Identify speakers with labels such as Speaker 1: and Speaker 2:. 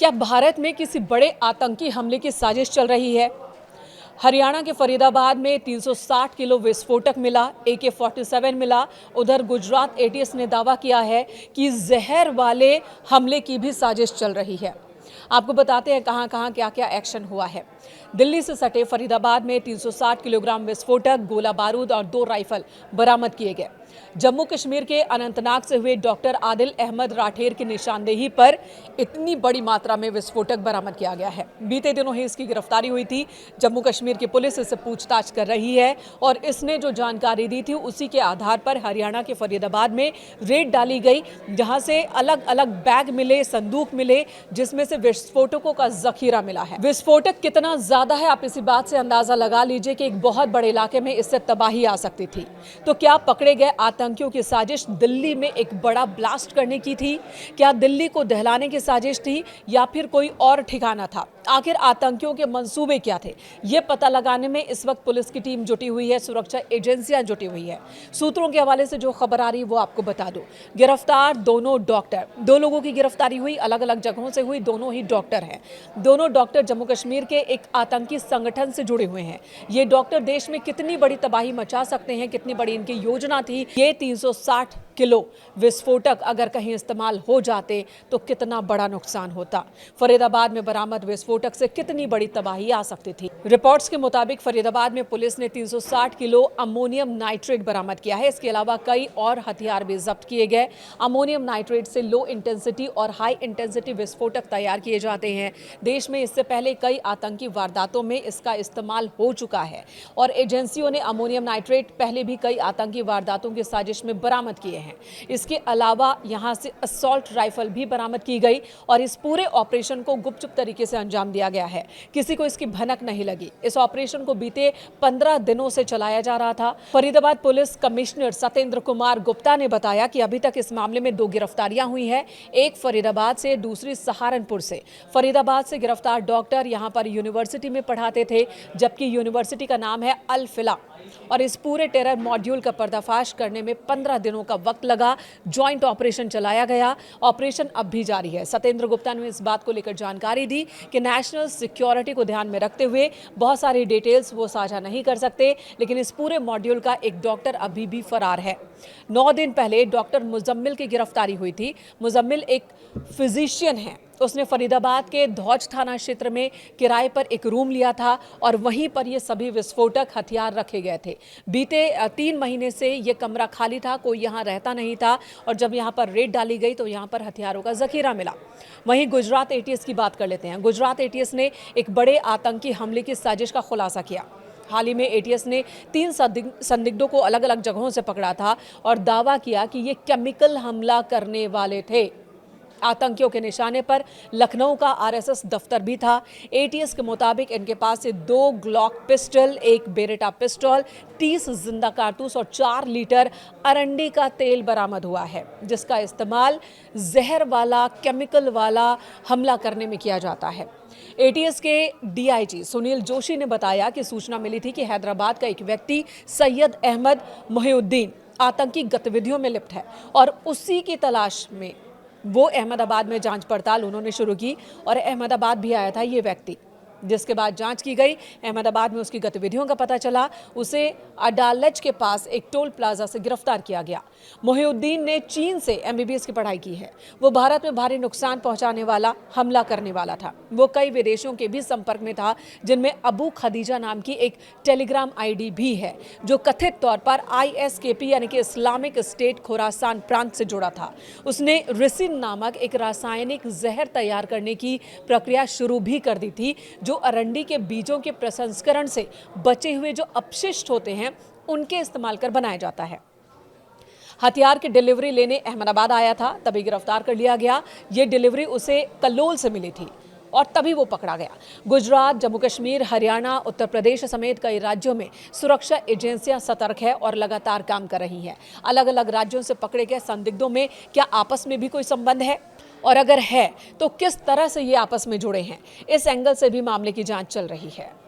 Speaker 1: क्या भारत में किसी बड़े आतंकी हमले की साजिश चल रही है? हरियाणा के फरीदाबाद में 360 किलो विस्फोटक मिला, AK-47 मिला। उधर गुजरात एटीएस ने दावा किया है कि जहर वाले हमले की भी साजिश चल रही है। आपको बताते हैं कहां-कहां क्या-क्या एक्शन हुआ है। दिल्ली से सटे फरीदाबाद में 360 किलोग्राम विस्फोटक, गोला बारूद और 2 राइफल बरामद किए गए। जम्मू कश्मीर के अनंतनाग से हुए डॉक्टर आदिल अहमद राठेर की निशानदेही पर इतनी बड़ी मात्रा में विस्फोटक बरामद किया गया है। बीते दिनों ही इसकी गिरफ्तारी हुई थी। जम्मू कश्मीर की पुलिस इससे पूछताछ कर रही है और इसने जो जानकारी दी थी उसी के आधार पर हरियाणा के फरीदाबाद में रेड डाली गई, जहां से अलग अलग बैग मिले, संदूक मिले, जिसमें से विस्फोटकों का जखीरा मिला है। विस्फोटक कितना ज्यादा है, आप इसी बात से अंदाजा लगा लीजिए कि एक बहुत बड़े इलाके में इससे तबाही आ सकती थी। तो क्या पकड़े गए आतंकियों की साजिश दिल्ली में एक बड़ा ब्लास्ट करने की थी? क्या दिल्ली को दहलाने की साजिश थी या फिर कोई और ठिकाना था? आखिर आतंकियों के मंसूबे क्या थे, ये पता लगाने में इस वक्त पुलिस की टीम जुटी हुई है, सुरक्षा एजेंसियां जुटी हुई है। सूत्रों के हवाले से जो खबर आ रही है वो आपको बता दूं। गिरफ्तार दोनों डॉक्टर, 2 लोगों की गिरफ्तारी हुई, अलग अलग जगहों से हुई, दोनों ही डॉक्टर हैं। दोनों डॉक्टर जम्मू कश्मीर के एक आतंकी संगठन से जुड़े हुए हैं। ये डॉक्टर देश में कितनी बड़ी तबाही मचा सकते हैं, कितनी बड़ी इनकी योजना थी। ये 360 किलो विस्फोटक अगर कहीं इस्तेमाल हो जाते तो कितना बड़ा नुकसान होता। फरीदाबाद में बरामद विस्फोटक से कितनी बड़ी तबाही आ सकती थी। रिपोर्ट्स के मुताबिक फरीदाबाद में पुलिस ने 360 किलो अमोनियम नाइट्रेट बरामद किया है। इसके अलावा कई और हथियार भी जब्त किए गए। अमोनियम नाइट्रेट से लो इंटेंसिटी और हाई इंटेंसिटी विस्फोटक तैयार किए जाते हैं। देश में इससे पहले कई आतंकी वारदातों में इसका इस्तेमाल हो चुका है और एजेंसियों ने अमोनियम नाइट्रेट पहले भी कई आतंकी वारदातों की साजिश में बरामद किए हैं। इसके अलावा यहां से असॉल्ट राइफल भी बरामद की गई और इस पूरे ऑपरेशन को गुपचुप तरीके से अंजाम दिया गया है। किसी को इसकी भनक नहीं लगी। इस ऑपरेशन को बीते 15 दिनों से चलाया जा रहा था। फरीदाबाद पुलिस कमिश्नर सतेंद्र कुमार गुप्ता ने बताया कि अभी तक इस मामले में 2 गिरफ्तारियां हुई हैं, एक फरीदाबाद से, दूसरी सहारनपुर से। फरीदाबाद से गिरफ्तार डॉक्टर यहां पर यूनिवर्सिटी में पढ़ाते थे, जबकि यूनिवर्सिटी का नाम है अल फिला। और इस पूरे टेरर मॉड्यूल का पर्दाफाश करने में 15 दिनों का वक्त लगा। ज्वाइंट ऑपरेशन चलाया गया। ऑपरेशन अब भी जारी है। सतेंद्र गुप्ता ने इस बात को लेकर जानकारी दी कि नेशनल सिक्योरिटी को ध्यान में रखते हुए बहुत सारी डिटेल्स वो साझा नहीं कर सकते, लेकिन इस पूरे मॉड्यूल का एक डॉक्टर अभी भी फरार है। 9 दिन पहले डॉक्टर मुजम्मिल की गिरफ्तारी हुई थी। मुजम्मिल एक फिजिशियन है। उसने फरीदाबाद के धौज थाना क्षेत्र में किराए पर एक रूम लिया था और वहीं पर ये सभी विस्फोटक हथियार रखे गए थे। बीते 3 महीने से ये कमरा खाली था, कोई यहाँ रहता नहीं था और जब यहाँ पर रेड डाली गई तो यहाँ पर हथियारों का जखीरा मिला। वहीं गुजरात एटीएस की बात कर लेते हैं। गुजरात एटीएस ने एक बड़े आतंकी हमले की साजिश का खुलासा किया। हाल ही में एटीएस ने 3 संदिग्धों को अलग अलग जगहों से पकड़ा था और दावा किया कि ये केमिकल हमला करने वाले थे। आतंकियों के निशाने पर लखनऊ का आरएसएस दफ्तर भी था। एटीएस के मुताबिक इनके पास से 2 ग्लॉक पिस्टल, 1 बेरेटा पिस्टल, 30 जिंदा कारतूस और 4 लीटर अरंडी का तेल बरामद हुआ है, जिसका इस्तेमाल जहर वाला, केमिकल वाला हमला करने में किया जाता है। एटीएस के डीआईजी सुनील जोशी ने बताया कि सूचना मिली थी कि हैदराबाद का एक व्यक्ति सैयद अहमद मोहिउद्दीन आतंकी गतिविधियों में लिप्त है और उसी की तलाश में वो अहमदाबाद में जांच पड़ताल उन्होंने शुरू की और अहमदाबाद भी आया था ये व्यक्ति, जिसके बाद जांच की गई। अहमदाबाद में उसकी गतिविधियों का पता चला। उसे अडालज के पास एक टोल प्लाजा से गिरफ्तार किया गया। मोहिउद्दीन ने चीन से एमबीबीएस की पढ़ाई की है। वो भारत में भारी नुकसान पहुंचाने वाला हमला करने वाला था। वो कई विदेशों के भी संपर्क में था, जिनमें अबू खदीजा नाम की एक टेलीग्राम आईडी भी है, जो कथित तौर पर ISKP यानी कि इस्लामिक स्टेट खुरासान प्रांत से जुड़ा था। उसने रिसिन नामक एक रासायनिक जहर तैयार करने की प्रक्रिया शुरू भी कर दी थी, जो अरंडी के बीजों के प्रसंस्करण से बचे हुए जो अपशिष्ट होते हैं उनके इस्तेमाल कर बनाया जाता है। हथियार की डिलीवरी लेने अहमदाबाद आया था, तभी गिरफ्तार कर लिया गया। ये डिलीवरी उसे कल्लोल से मिली थी और तभी वो पकड़ा गया। गुजरात, जम्मू कश्मीर, हरियाणा, उत्तर प्रदेश समेत कई राज्यों में सुरक्षा एजेंसियां सतर्क है और लगातार काम कर रही हैं। अलग अलग राज्यों से पकड़े गए संदिग्धों में क्या आपस में भी कोई संबंध है, और अगर है तो किस तरह से ये आपस में जुड़े हैं, इस एंगल से भी मामले की जांच चल रही है।